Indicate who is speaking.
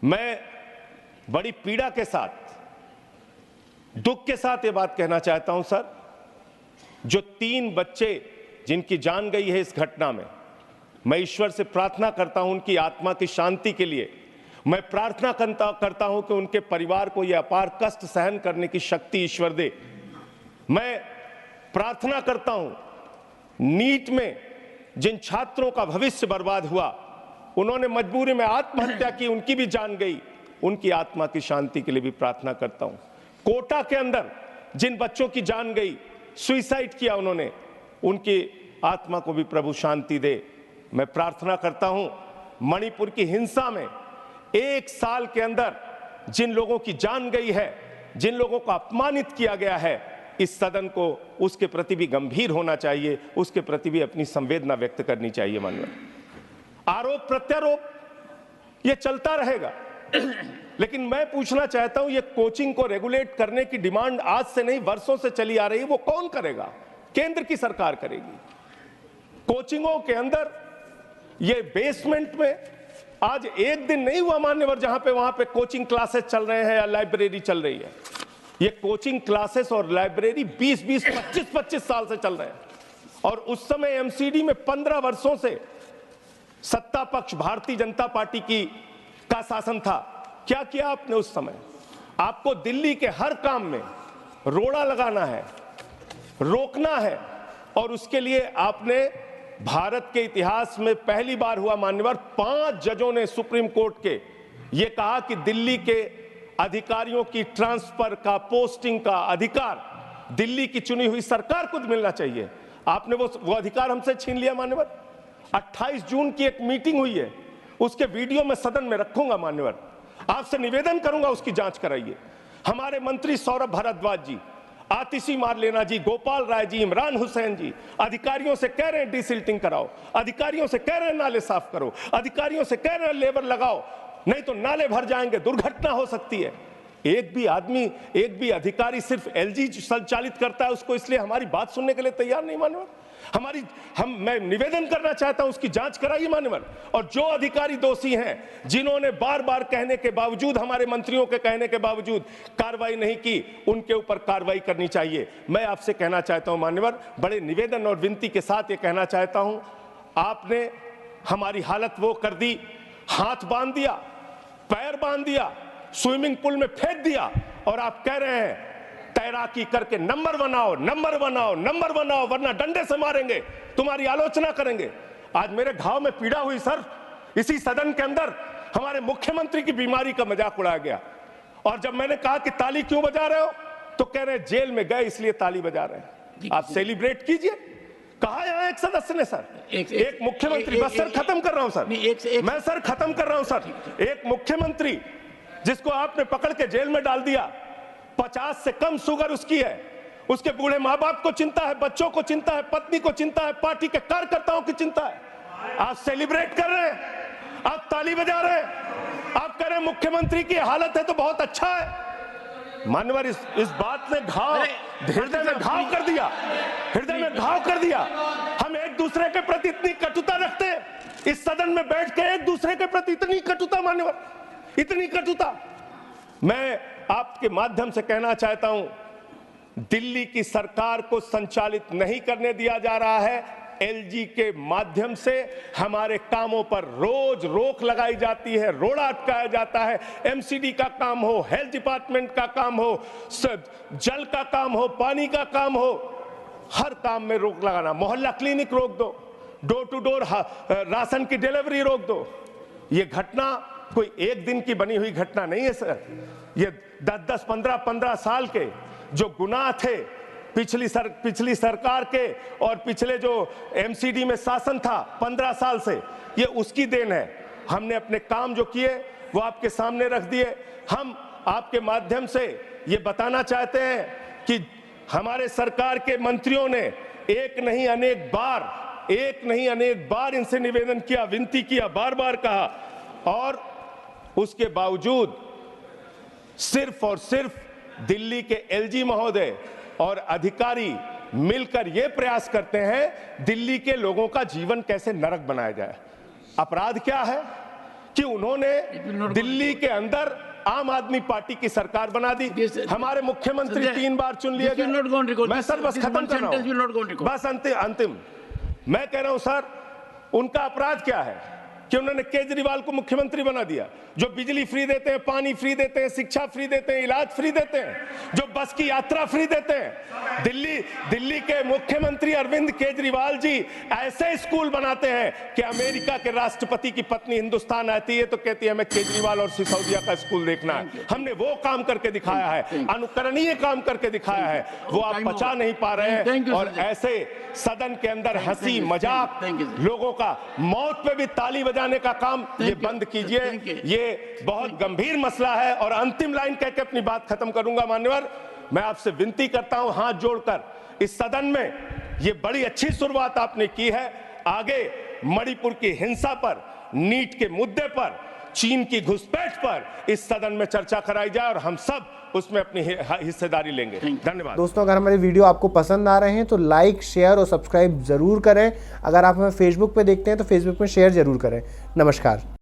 Speaker 1: मैं बड़ी पीड़ा के साथ, दुख के साथ ये बात कहना चाहता हूं सर, जो 3 बच्चे जिनकी जान गई है इस घटना में, मैं ईश्वर से प्रार्थना करता हूं उनकी आत्मा की शांति के लिए। मैं प्रार्थना करता हूं कि उनके परिवार को यह अपार कष्ट सहन करने की शक्ति ईश्वर दे। मैं प्रार्थना करता हूं नीट में जिन छात्रों का भविष्य बर्बाद हुआ, उन्होंने मजबूरी में आत्महत्या की, उनकी भी जान गई, उनकी आत्मा की शांति के लिए भी प्रार्थना करता हूं। कोटा के अंदर जिन बच्चों की जान गई, सुसाइड किया उन्होंने, उनकी आत्मा को भी प्रभु शांति दे। मैं प्रार्थना करता हूं मणिपुर की हिंसा में 1 साल के अंदर जिन लोगों की जान गई है, जिन लोगों को अपमानित किया गया है, इस सदन को उसके प्रति भी गंभीर होना चाहिए, उसके प्रति भी अपनी संवेदना व्यक्त करनी चाहिए। मानव आरोप प्रत्यारोप ये चलता रहेगा, लेकिन मैं पूछना चाहता हूं, ये कोचिंग को रेगुलेट करने की डिमांड आज से नहीं वर्षों से चली आ रही है, वो कौन करेगा? केंद्र की सरकार करेगी। कोचिंगों के अंदर ये बेसमेंट में आज एक दिन नहीं हुआ मान्यवर जहां पे वहां पे कोचिंग क्लासेस चल रहे हैं या लाइब्रेरी चल रही है। ये कोचिंग क्लासेस और लाइब्रेरी 20-20, 25-25 साल से चल रहे हैं, और उस समय एमसीडी में 15 वर्षों से सत्ता पक्ष भारतीय जनता पार्टी का शासन था। क्या किया आपने उस समय? आपको दिल्ली के हर काम में रोड़ा लगाना है, रोकना है, और उसके लिए आपने भारत के इतिहास में पहली बार हुआ मान्यवर 5 जजों ने सुप्रीम कोर्ट के ये कहा कि दिल्ली के अधिकारियों की ट्रांसफर का, पोस्टिंग का अधिकार दिल्ली की चुनी हुई सरकार को मिलना चाहिए। आपने वो अधिकार हमसे छीन लिया मान्यवर। 28 जून की एक मीटिंग हुई है, उसके वीडियो में सदन में रखूंगा मान्यवर, आपसे निवेदन करूंगा उसकी जांच कराइए। हमारे मंत्री सौरभ भारद्वाज जी, आतिशी मारलेना जी, गोपाल राय जी, इमरान हुसैन जी अधिकारियों से कह रहे हैं डिसिल्टिंग कराओ, अधिकारियों से कह रहे हैं नाले साफ करो, अधिकारियों से कह रहे हैं लेबर लगाओ, नहीं तो नाले भर जाएंगे, दुर्घटना हो सकती है। एक भी आदमी, एक भी अधिकारी सिर्फ एलजी संचालित करता है उसको, इसलिए हमारी बात सुनने के लिए तैयार नहीं मान्यवर। मैं निवेदन करना चाहता हूं उसकी जांच कराइए मान्यवर, और जो अधिकारी दोषी हैं, जिन्होंने बार बार कहने के बावजूद, हमारे मंत्रियों के कहने के बावजूद कार्रवाई नहीं की, उनके ऊपर कार्रवाई करनी चाहिए। मैं आपसे कहना चाहता हूं मान्यवर, बड़े निवेदन और विनती के साथ ये कहना चाहता हूं, आपने हमारी हालत वो कर दी, हाथ बांध दिया, पैर बांध दिया, स्विमिंग पूल में फेंक दिया, और आप कह रहे हैं तैराकी करके नंबर बनाओ, नंबर बनाओ, नंबर बनाओ, वरना डंडे से मारेंगे, तुम्हारी आलोचना करेंगे। आज मेरे घाव में पीड़ा हुई सर, इसी सदन के अंदर हमारे मुख्यमंत्री की बीमारी का मजाक उड़ाया गया, और जब मैंने कहा कि ताली क्यों बजा रहे हो, तो कह रहे जेल में गए इसलिए ताली बजा रहे हैं। आप सेलिब्रेट कीजिए। कहा यहां एक सदस्य ने सर, एक मुख्यमंत्री, बस सर खत्म कर रहा हूं सर, मैं सर खत्म कर रहा हूं सर, एक मुख्यमंत्री जिसको आपने पकड़ के जेल में डाल दिया, 50 से कम शुगर उसकी है, उसके बूढ़े माँ बाप को चिंता है, बच्चों को चिंता है, पत्नी को चिंता है, पार्टी के कार्यकर्ताओं की चिंता है। आप सेलिब्रेट कर रहे हैं, आप ताली बजा रहे हैं, आप कह रहे हैं मुख्यमंत्री की हालत है तो बहुत अच्छा है। मानवर इस बात ने हृदय में घाव कर दिया, हृदय में घाव कर दिया। हम एक दूसरे के प्रति इतनी कटुता रखते हैं, इस सदन में बैठ के एक दूसरे के प्रति इतनी कटुता मान्यवर, इतनी कटुता। मैं आपके माध्यम से कहना चाहता हूं, दिल्ली की सरकार को संचालित नहीं करने दिया जा रहा है। एलजी के माध्यम से हमारे कामों पर रोज रोक लगाई जाती है, रोड़ा अटकाया जाता है। एमसीडी का काम हो, हेल्थ डिपार्टमेंट का काम हो, जल का काम हो, पानी का काम हो, हर काम में रोक लगाना। मोहल्ला क्लिनिक रोक दो, डोर टू डोर राशन की डिलीवरी रोक दो। ये घटना कोई एक दिन की बनी हुई घटना नहीं है सर, ये 10-10, 15-15 साल के जो गुनाह थे पिछली सरकार के, और पिछले जो एमसीडी में शासन था 15 साल से, ये उसकी देन है। हमने अपने काम जो किए वो आपके सामने रख दिए। हम आपके माध्यम से ये बताना चाहते हैं कि हमारे सरकार के मंत्रियों ने एक नहीं अनेक बार इनसे निवेदन किया, विनती किया, बार बार कहा, और उसके बावजूद सिर्फ और सिर्फ दिल्ली के एलजी महोदय और अधिकारी मिलकर यह प्रयास करते हैं दिल्ली के लोगों का जीवन कैसे नरक बनाया जाए। अपराध क्या है कि उन्होंने दिल्ली के अंदर आम आदमी पार्टी की सरकार बना दी। हमारे मुख्यमंत्री 3 बार चुन लिए गए। मैं सर बस खत्म कर रहा हूं, बस अंतिम मैं कह रहा हूं सर, उनका अपराध क्या है कि उन्होंने केजरीवाल को मुख्यमंत्री बना दिया, जो बिजली फ्री देते हैं, पानी फ्री देते हैं, शिक्षा फ्री देते हैं, इलाज फ्री देते हैं, जो बस की यात्रा फ्री देते हैं। दिल्ली के मुख्यमंत्री अरविंद केजरीवाल जी ऐसे स्कूल बनाते हैं कि अमेरिका के राष्ट्रपति की पत्नी हिंदुस्तान आती है तो कहती है हमें केजरीवाल और सिसोदिया का स्कूल देखना है। हमने वो काम करके दिखाया है, अनुकरणीय काम करके दिखाया है, वो आप पचा नहीं पा रहे हैं। और ऐसे सदन के अंदर हंसी मजाक, लोगों का मौत पे भी ताली बजाने का काम ये बंद कीजिए। ये बहुत गंभीर मसला है। और अंतिम लाइन कह के अपनी बात खत्म करूंगा। मान्यवर, मैं आपसे विनती करता हूं हाथ जोड़कर, इस सदन में ये बड़ी अच्छी शुरुआत आपने की है, आगे मणिपुर की हिंसा पर, नीट के मुद्दे पर, चीन की घुसपैठ पर इस सदन में चर्चा कराई जाए और हम सब उसमें अपनी हिस्सेदारी लेंगे। धन्यवाद
Speaker 2: दोस्तों, अगर हमारे वीडियो आपको पसंद आ रहे हैं तो लाइक, शेयर और सब्सक्राइब जरूर करें। अगर आप हमें फेसबुक पे देखते हैं तो फेसबुक में शेयर जरूर करें। नमस्कार।